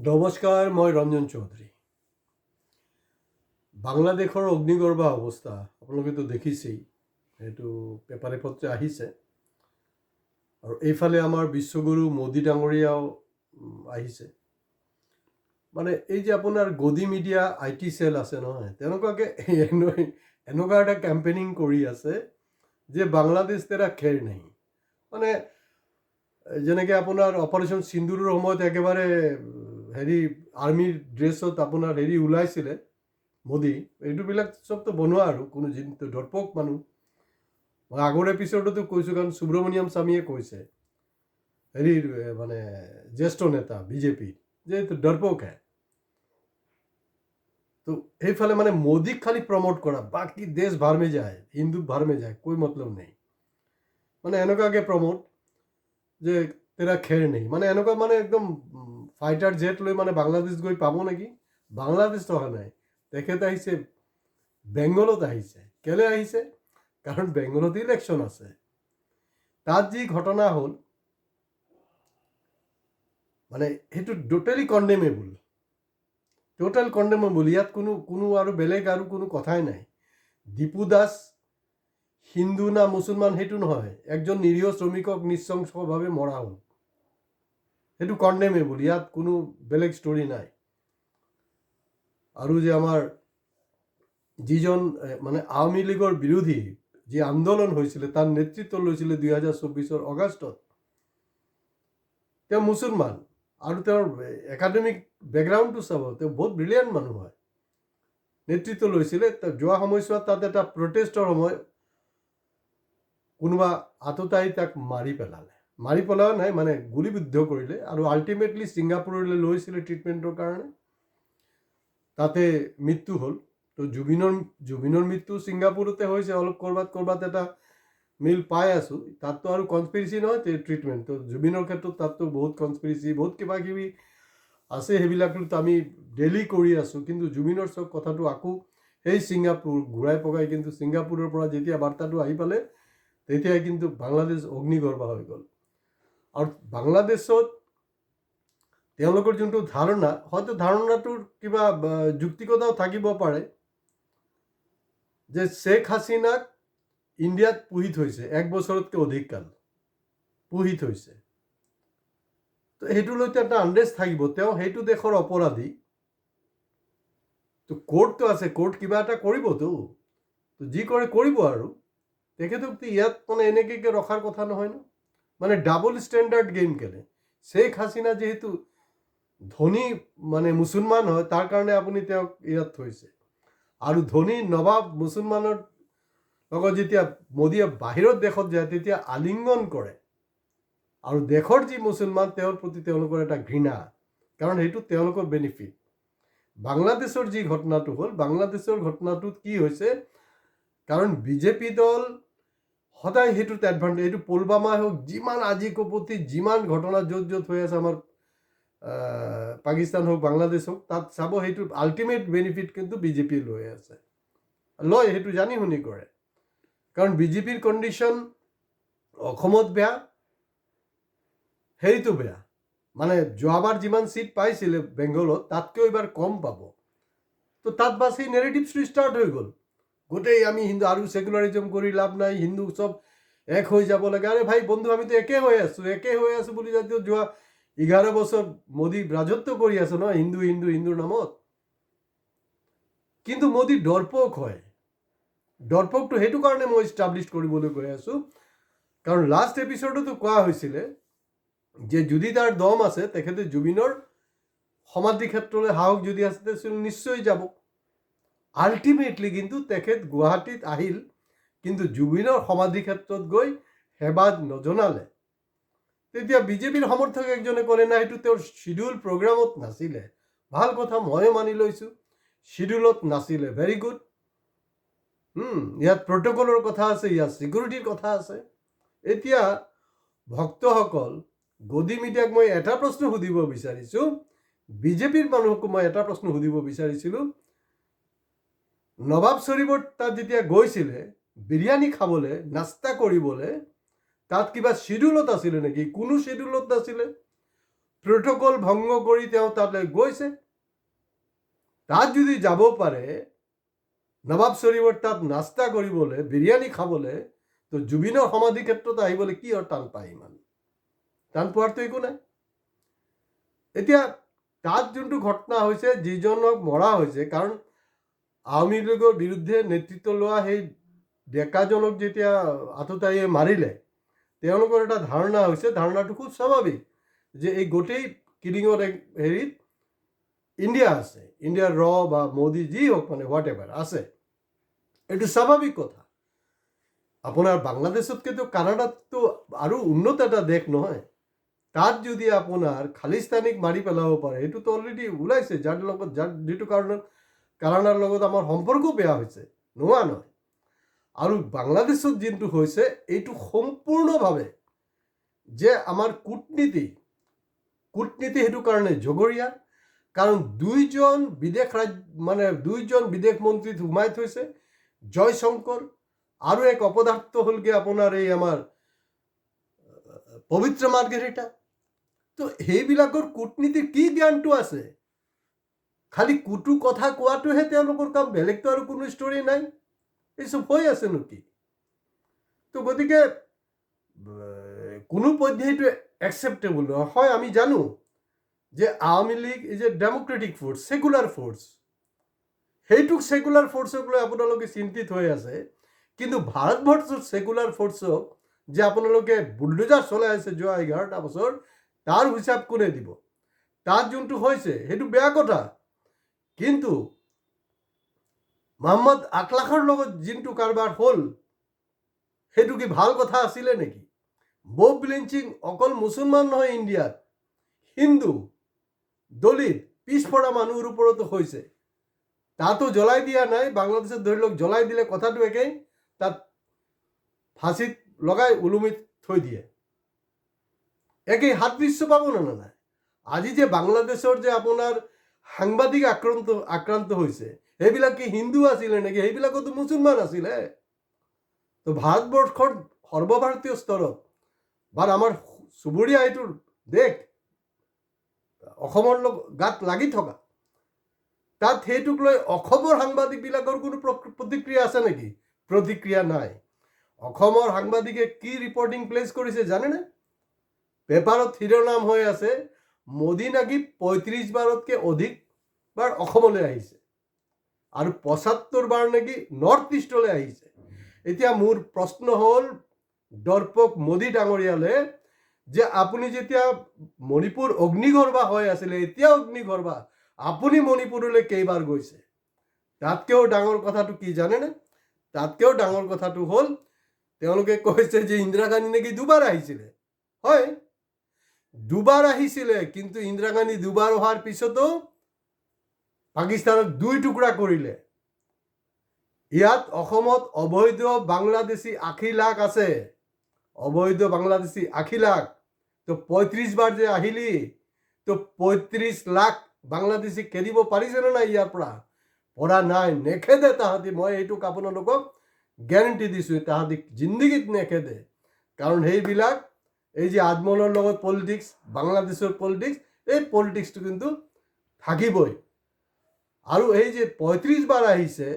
নমস্কাৰ, মই ৰঞ্জন চৌধুৰী। বাংলাদেশৰ অগ্নিগৰ্ভ অৱস্থা আপোনালোকেতো দেখিছেই, সেইটো পেপাৰে পত্ৰে আহিছে। আৰু এইফালে আমাৰ বিশ্বগুৰু মোদী ডাঙৰীয়াও আহিছে। মানে এই যে আপোনাৰ গদি মিডিয়া IT চেল আছে নহয়, তেনেকুৱাকৈ এনেকুৱা এটা কেম্পেইনিং কৰি আছে যে বাংলাদেশ তেৰা খেৰ নাই। মানে যেনেকৈ আপোনাৰ অপাৰেশ্যন সিন্দুৰৰ সময়ত একেবাৰে আৰ্মিৰ ড্ৰেছত আপোনাৰ ওলাইছিলে মোদী, এইটোবিলাক চবতো বনোৱা আৰু কোনো যিটো দৰ্পক মানুহ। মই আগৰ এপিছডতো কৈছোঁ, কাৰণ সুব্ৰমণিয়াম স্বামীয়ে কৈছে, মানে জ্যেষ্ঠ নেতা বিজেপিৰ, যে এইটো দৰ্পক হে। তো সেইফালে মানে মোদীক খালি প্ৰমোট কৰা, বাকী দেশ ভাৰ মে যায়, হিন্দু ভাৰ মে যায়, কৈ মতলব নেই। মানে এনেকুৱাকৈ প্ৰমোট যে তেৰা খেৰ নেই, মানে এনেকুৱা, মানে একদম ফাইটাৰ জেট লৈ মানে বাংলাদেশ গৈ পাব নেকি। বাংলাদেশ অহা নাই, তেখেত আহিছে বেংগলত আহিছে। কেলে আহিছে? কাৰণ বেংগলত ইলেকশ্যন আছে। তাত যি ঘটনা হ'ল, মানে সেইটো টোটেলি কণ্ডেমেবল, টোটেল কণ্ডেমেবল। ইয়াত কোনো আৰু বেলেগ আৰু কোনো কথাই নাই। দীপু দাস হিন্দু না মুছলমান সেইটো নহয়, একজন নিৰীহ শ্ৰমিকক নৃশংসভাৱে মৰা হ'ল, সেইটো কণ্ডেমেবল। ইয়াত কোনো বেলেগ ষ্টৰি নাই। আৰু যে আমাৰ যিজন মানে আওয়ামী লীগৰ বিৰোধী যি আন্দোলন হৈছিলে, তাৰ নেতৃত্ব লৈছিলে 2024 অগষ্টত, তেওঁ মুছলমান। আৰু তেওঁৰ একাডেমিক বেকগ্ৰাউণ্ডটো চাব, তেওঁ বহুত ব্ৰিলিয়েণ্ট মানুহ হয়। নেতৃত্ব লৈছিলে। যোৱা সময়ছোৱাত তাত এটা প্ৰটেষ্টৰ সময় কোনোবা আততায়ী তাক মাৰি পেলোৱা নাই, মানে গুলীবিদ্ধ কৰিলে। আৰু আল্টিমেটলি ছিংগাপুৰলৈ লৈছিলে ট্ৰিটমেণ্টৰ কাৰণে, তাতে মৃত্যু হ'ল। তো জুবিনৰ মৃত্যু ছিংগাপুৰতে হৈছে। অলপ ক'ৰবাত এটা মিল পাই আছোঁ। তাততো আৰু কনস্পিৰেচি নহয় ট্ৰিটমেণ্ট। তো জুবিনৰ ক্ষেত্ৰত তাততো বহুত কনস্পিৰেচি, বহুত কিবা কিবি আছে, সেইবিলাকতো আমি ডেইলি কৰি আছোঁ। কিন্তু জুবিনৰ চব কথাটো আকৌ সেই ছিংগাপুৰ ঘূৰাই পকাই, কিন্তু ছিংগাপুৰৰ পৰা যেতিয়া বাৰ্তাটো আহি পালে, তেতিয়াই কিন্তু বাংলাদেশ অগ্নিগৰ্ভ হৈ গ'ল। আৰু বাংলাদেশত তেওঁলোকৰ যোনটো ধাৰণা, হয়তো ধাৰণাটোৰ কিবা যুক্তিকতাও থাকিব পাৰে, যে শ্বেখ হাছিনাক ইণ্ডিয়াত পুহি থৈছে 1 বছৰতকৈ অধিক কাল পুহি থৈছে। তো সেইটোলৈতো এটা আন্দেজ থাকিব, তেওঁ সেইটো দেশৰ অপৰাধী। তো কোৰ্টটো আছে, কোৰ্ট কিবা এটা কৰিবতো, তো যি কৰে কৰিব। আৰু তেখেতকতো ইয়াত মানে এনেকৈ ৰখাৰ কথা নহয় ন। মানে ডাবল ষ্টেণ্ডাৰ্ড গেম খেলে। শ্বেখ হাছিনা যিহেতু ধনী মানে মুছলমান হয়, তাৰ কাৰণে আপুনি তেওঁক ইয়াত থৈছে। আৰু ধনী নবাব মুছলমানৰ লগত যেতিয়া মোদীয়ে বাহিৰত দেশত যায়, তেতিয়া আলিংগন কৰে। আৰু দেশৰ যি মুছলমান, তেওঁৰ প্ৰতি তেওঁলোকৰ এটা ঘৃণা, কাৰণ সেইটো তেওঁলোকৰ বেনিফিট। বাংলাদেশৰ যি ঘটনাটো হ'ল, বাংলাদেশৰ ঘটনাটোত কি হৈছে, কাৰণ বিজেপি দল সদায় সেইটোত এডভান্টেজ। এইটো পুলৱামা হওক, যিমান আজি কপতি যিমান ঘটনা য'ত হৈ আছে, আমাৰ পাকিস্তান হওক বাংলাদেশ হওক, তাত চাব সেইটো আল্টিমেট বেনিফিট কিন্তু বিজেপিয়ে লৈ আছে, লয়। সেইটো জানি শুনি কৰে। কাৰণ বিজেপিৰ কণ্ডিশ্যন অসমত বেয়া, হেৰিটো বেয়া। মানে যোৱাবাৰ যিমান ছিট পাইছিলে বেংগলত, তাতকৈ এইবাৰ কম পাব। তো তাত বাছ সেই নেৰেটিভছটো ষ্টাৰ্ট হৈ গ'ল, গোটেই আমি হিন্দু, আৰু ছেকুলাৰিজম কৰি লাভ নাই, হিন্দু চব এক হৈ যাব লাগে। আৰে ভাই বন্ধু, আমিতো একে হৈ আছোঁ বুলি যদিও যোৱা 11 বছৰ মোদী ৰাজত্ব কৰি আছে ন, হিন্দুৰ নামত। কিন্তু মোদী দৰ্পক হয়। দৰ্পকটো সেইটো কাৰণে মই ইষ্টাব্লিছ কৰিবলৈ গৈ আছোঁ, কাৰণ লাষ্ট এপিছডতো কোৱা হৈছিলে যে যদি তাৰ দম আছে, তেখেতে জুবিনৰ সমাধি ক্ষেত্ৰলৈ সাহস যদি আছে, তেতিয়াহ'লে নিশ্চয় যাব। আল্টিমেটলি কিন্তু তেখেত গুৱাহাটীত আহিল, কিন্তু জুবিনৰ সমাধি ক্ষেত্ৰত গৈ সেৱা নজনালে। তেতিয়া বিজেপিৰ সমৰ্থক একজনে ক'লে, না সেইটো তেওঁৰ শ্বিডিউল প্ৰগ্ৰামত নাছিলে। ভাল কথা, ময়ো মানি লৈছোঁ, শ্বিডিউলত নাছিলে, ভেৰি গুড। ইয়াত প্ৰট'কলৰ কথা আছে, ইয়াত ছিকিউৰিটিৰ কথা আছে। এতিয়া ভক্তসকল, গদি মিডিয়াক মই এটা প্ৰশ্ন সুধিব বিচাৰিছোঁ, বিজেপিৰ মানুহকো মই এটা প্ৰশ্ন সুধিব বিচাৰিছিলোঁ, নৱাব শ্বৰীফত তাত যেতিয়া গৈছিলে বিৰিয়ানী খাবলৈ, নাস্তা কৰিবলৈ, তাত কিবা শ্বিডিউলত আছিলে নেকি? কোনো শ্বিডিউলত নাছিলে। প্ৰট'কল ভংগ কৰি তেওঁ তালৈ গৈছে। তাত যদি যাব পাৰে নৱাব শ্বৰীফৰ তাত নাস্তা কৰিবলৈ, বিৰিয়ানী খাবলৈ, তো জুবিনৰ সমাধি ক্ষেত্ৰত আহিবলৈ কি আৰু টান পায়? ইমান টান পোৱাৰতো একো নাই। এতিয়া তাত যোনটো ঘটনা হৈছে, যিজনক মৰা হৈছে, কাৰণ আওয়ামী লীগৰ বিৰুদ্ধে নেতৃত্ব লোৱা সেই ডেকাজনক যেতিয়া আততায়ীয়ে মাৰিলে, তেওঁলোকৰ এটা ধাৰণা হৈছে, ধাৰণাটো খুব স্বাভাৱিক, যে এই গোটেই কিলিঙৰ হেৰিত ইণ্ডিয়া আছে, ইণ্ডিয়াৰ বা মোদী যি হোক, মানে হোৱাট এভাৰ আছে, এইটো স্বাভাৱিক কথা। আপোনাৰ বাংলাদেশতকেতো কানাডাততো আৰু উন্নত এটা দেশ নহয়। তাত যদি আপোনাৰ খালিস্তানীক মাৰি পেলাব পাৰে, এইটোতো অলৰেডি ওলাইছে, যাৰ লগত যিটো কাৰণৰ লগত আমাৰ সম্পৰ্ক বেয়া হৈছে, নোহোৱা নহয়। আৰু বাংলাদেশত যোনটো হৈছে, এইটো সম্পূৰ্ণভাৱে যে আমাৰ কূটনীতি সেইটো কাৰণে জগৰীয়া। কাৰণ দুইজন বিদেশ মন্ত্ৰীত সোমাই থৈছে, জয়শংকৰ, আৰু এক অপদাৰ্থ হ'লগে আপোনাৰ এই আমাৰ পবিত্ৰ মাৰ্ঘেৰিটা। তো সেইবিলাকৰ কূটনীতিৰ কি জ্ঞানটো আছে? খালি কুটু কথা কোৱাটোহে তেওঁলোকৰ কাম, বেলেগতো আৰু কোনো ষ্টৰী নাই। এইসব হৈ আছে নেকি? তো গতিকে কোনো পদ্ধতিটো একচেপ্টেবল নহয়। হয়, আমি জানো যে Awami league is a democratic force, secular force. সেইটোক সেকুলাৰ ফ'ৰ্চক লৈ আপোনালোকে চিন্তিত হৈ আছে, কিন্তু ভাৰতবৰ্ষৰ সেকুলাৰ ফ'ৰ্চক যে আপোনালোকে বুলডোজাৰ চলাই আছে যোৱা 11টা বছৰ, তাৰ হিচাপ কোনে দিব? তাত যোনটো হৈছে সেইটো বেয়া কথা, কিন্তু মহম্মদ আকলাখৰ লগত যোনটো কাৰবাৰ হ'ল, সেইটো কি ভাল কথা আছিলে নেকি? বব লিঞ্চিং অকল মুছলমান নহয়, ইণ্ডিয়াত হিন্দু, দলিত, পিছপৰা মানুহৰ ওপৰতো হৈছে। তাতো জ্বলাই দিয়া নাই। বাংলাদেশত ধৰি লওক জ্বলাই দিলে কথাটো একেই, তাত ফাঁচিত লগাই ওলুমিত থৈ দিয়ে, একেই সাদৃশ্য পাব না নাই? আজি যে বাংলাদেশৰ যে আপোনাৰ সাংবাদিক আক্ৰান্ত হৈছে, সেইবিলাক কি হিন্দু আছিলে নেকি? সেইবিলাকতো মুছলমান আছিলে। তো ভাৰতবৰ্ষৰ সৰ্বভাৰতীয় স্তৰত বা আমাৰ চুবুৰীয়া এইটো দেশ, অসমৰ গাত লাগি থকা, তাত সেইটোক লৈ অসমৰ সাংবাদিকবিলাকৰ কোনো প্ৰতিক্ৰিয়া আছে নেকি? প্ৰতিক্ৰিয়া নাই। অসমৰ সাংবাদিকে কি ৰিপৰ্টিং প্লেচ কৰিছে জানেনে? পেপাৰত শিৰোনাম হৈ আছে, মোদী নাকি 35 বাৰতকৈ অধিকবাৰ অসমলৈ আহিছে, আৰু 75 বাৰ নাকি নৰ্থ ইষ্টলৈ আহিছে। এতিয়া মোৰ প্ৰশ্ন হ'ল দৰ্পক মোদী ডাঙৰীয়ালে, যে আপুনি যেতিয়া মণিপুৰ অগ্নিগৰ্ভা হৈ আছিলে, এতিয়া অগ্নিগৰ্ভা, আপুনি মণিপুৰলৈ কেইবাৰ গৈছে? তাতকেও ডাঙৰ কথাটো কি জানেনে? তাতকেও ডাঙৰ কথাটো হ'ল, তেওঁলোকে কৈছে যে ইন্দিৰা গান্ধী নাকি 2বাৰ আহিছিলে। হয়, 2বাৰ আহিছিলে, কিন্তু ইন্দিৰা গান্ধী 2বাৰ অহাৰ পিছতো পাকিস্তানক 2 টুকুৰা কৰিলে। ইয়াত অসমত অবৈধ বাংলাদেশী 80 লাখ আছে, অবৈধ বাংলাদেশী 80 লাখ। তো 35 বাৰ যে আহিলি, তো 35 লাখ বাংলাদেশী খেদিব পাৰিছে নে নাই? ইয়াৰ পৰা নাই, নেখেদে তাহাঁতি। মই এইটোক আপোনালোকক গ্যাৰেণ্টি দিছোঁ, তাহাঁতি জিন্দগীত নেখেদে। কাৰণ সেইবিলাক এই যে আজমলৰ লগত পলিটিক্স, বাংলাদেশৰ পলিটিক্স, এই পলিটিক্সটো কিন্তু থাকিবই। আৰু এই যে 35 বাৰ আহিছে,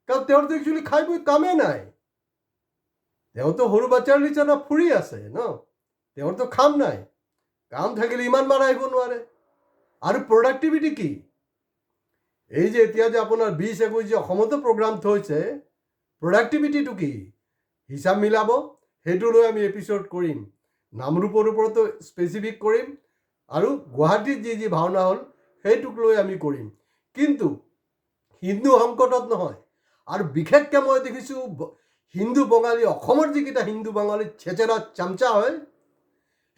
কাৰণ তেওঁৰতো একচুৱেলি খাই বৈ কামেই নাই। তেওঁতো সৰু বাচ্চাৰ নিচিনা ফুৰি আছে ন, তেওঁৰতো কাম নাই। কাম থাকিলে ইমান বাৰ আহিব নোৱাৰে। আৰু প্ৰডাক্টিভিটি কি? এই যে এতিয়া যে আপোনাৰ 20-21 যে অসমতো প্ৰগ্ৰাম থৈছে, প্ৰডাক্টিভিটিটো কি? হিচাপ মিলাব, সেইটো লৈ আমি এপিছড কৰিম। নামৰূপৰ ওপৰতো স্পেচিফিক কৰিম, আৰু গুৱাহাটীত যি ভাওনা হ'ল সেইটোক লৈ আমি কৰিম। কিন্তু হিন্দু সংকটত নহয়। আৰু বিশেষকৈ মই দেখিছোঁ হিন্দু বঙালী, অসমৰ যিকেইটা হিন্দু বঙালী চেচেৰা চামচা হয়,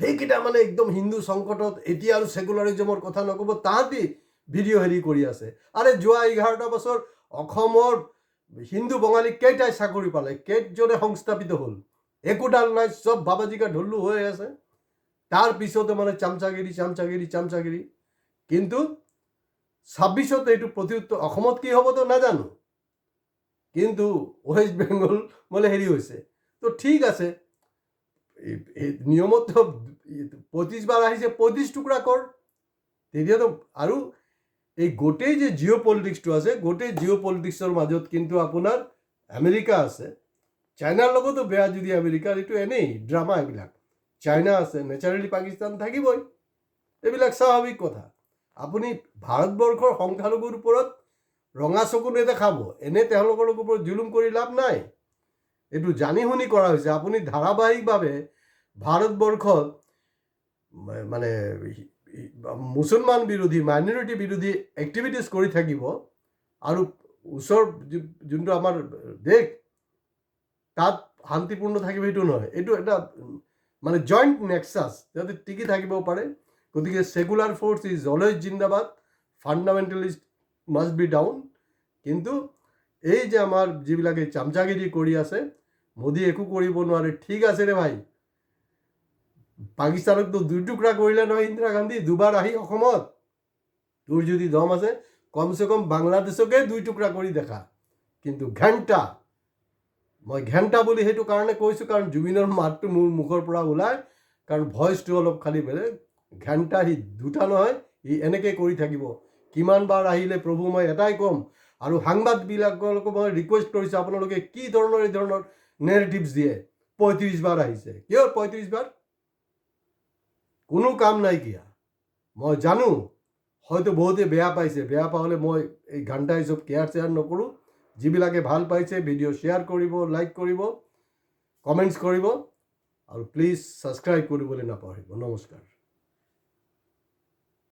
সেইকেইটা মানে একদম হিন্দু সংকটত, এতিয়া আৰু সেকুলাৰিজমৰ কথা নক'ব, তাহাঁতি ভিডিঅ' হেৰি কৰি আছে। আৰে যোৱা 11টা বছৰ অসমৰ হিন্দু বঙালী কেইটাই চাকৰি পালে? কেইজনে সংস্থাপিত হ'ল? একোডাল নাই, চব বাবাজিকা ঢুল্লু হৈ আছে। তাৰ পিছতে মানে চামচাগিৰি। কিন্তু 26ত এইটো প্ৰত্যুত্তৰ। অসমত কি হ'বতো নাজানো, কিন্তু ৱেষ্ট বেংগল মানে হেৰি হৈছে। তো ঠিক আছে, নিয়মত 25 বাৰ আহিছে, 35 টুকুৰা কৰ। তেতিয়াতো আৰু এই গোটেই যে জিঅ' পলিটিক্সটো আছে, গোটেই জিঅ' পলিটিক্সৰ মাজত কিন্তু আপোনাৰ আমেৰিকা আছে, চাইনাৰ লগতো বেয়া যদি আমেৰিকাৰ, এইটো এনেই ড্ৰামা এইবিলাক। চাইনা আছে, নেচাৰেলি পাকিস্তান থাকিবই, এইবিলাক স্বাভাৱিক কথা। আপুনি ভাৰতবৰ্ষৰ সংখ্যালঘুৰ ওপৰত ৰঙা চকু নেদেখাব, এনে তেওঁলোকৰ ওপৰত জুলুম কৰি লাভ নাই। এইটো জানি শুনি কৰা হৈছে। আপুনি ধাৰাবাহিকভাৱে ভাৰতবৰ্ষত মানে মুছলমান বিৰোধী, মাইনৰিটি বিৰোধী এক্টিভিটিজ কৰি থাকিব, আৰু ওচৰ যোনটো আমাৰ দেশ তাত শান্তিপূৰ্ণ থাকিব, সেইটো নহয়। এইটো এটা মানে জইণ্ট নেক্সাছ যাতে টিকি থাকিব পাৰে। গতিকে সেকুলাৰ ফ'ৰ্চ ইজ অলৱেজ জিন্দাবাদ, ফাণ্ডামেণ্টেলিষ্ট মাষ্ট বি ডাউন। কিন্তু এই যে আমাৰ যিবিলাকে চামচাগিৰি কৰি আছে, মোদী একো কৰিব নোৱাৰে। ঠিক আছে ৰে ভাই, পাকিস্তানকতো দুই টুকুৰা কৰিলে নহয় ইন্দিৰা গান্ধী, দুবাৰ আহি অসমত। তোৰ যদি দম আছে কমচে কম বাংলাদেশকে দুই টুকুৰা কৰি দেখা। কিন্তু ঘেণ্টা, মই ঘেণ্টা বুলি সেইটো কাৰণে কৈছোঁ, কাৰণ জুবিনৰ মাতটো মোৰ মুখৰ পৰা ওলায়, কাৰণ ভইচটো অলপ খালি বেলেগ। ঘেণ্টা সি দুটা নহয়, সি এনেকৈ কৰি থাকিব। কিমান বাৰ আহিলে প্ৰভু মই এটাই ক'ম, আৰু সাংবাদিকবিলাককো মই ৰিকুৱেষ্ট কৰিছোঁ, আপোনালোকে কি ধৰণৰ এই ধৰণৰ নেৰেটিভছ দিয়ে। 35 বাৰ আহিছে, কিয় 35 বাৰ? কোনো কাম নাইকিয়া। মই জানো হয়তো বহুতে বেয়া পাইছে, বেয়া পালে মই এই ঘণ্টা হিচাপ কেয়াৰ নকৰোঁ। যিবিলাকে ভাল পাইছে ভিডিঅ' শ্বেয়াৰ কৰিব, লাইক কৰিব, কমেণ্টছ কৰিব, আৰু প্লিজ ছাবস্ক্ৰাইব কৰিবলৈ নাপাহৰিব। নমস্কাৰ।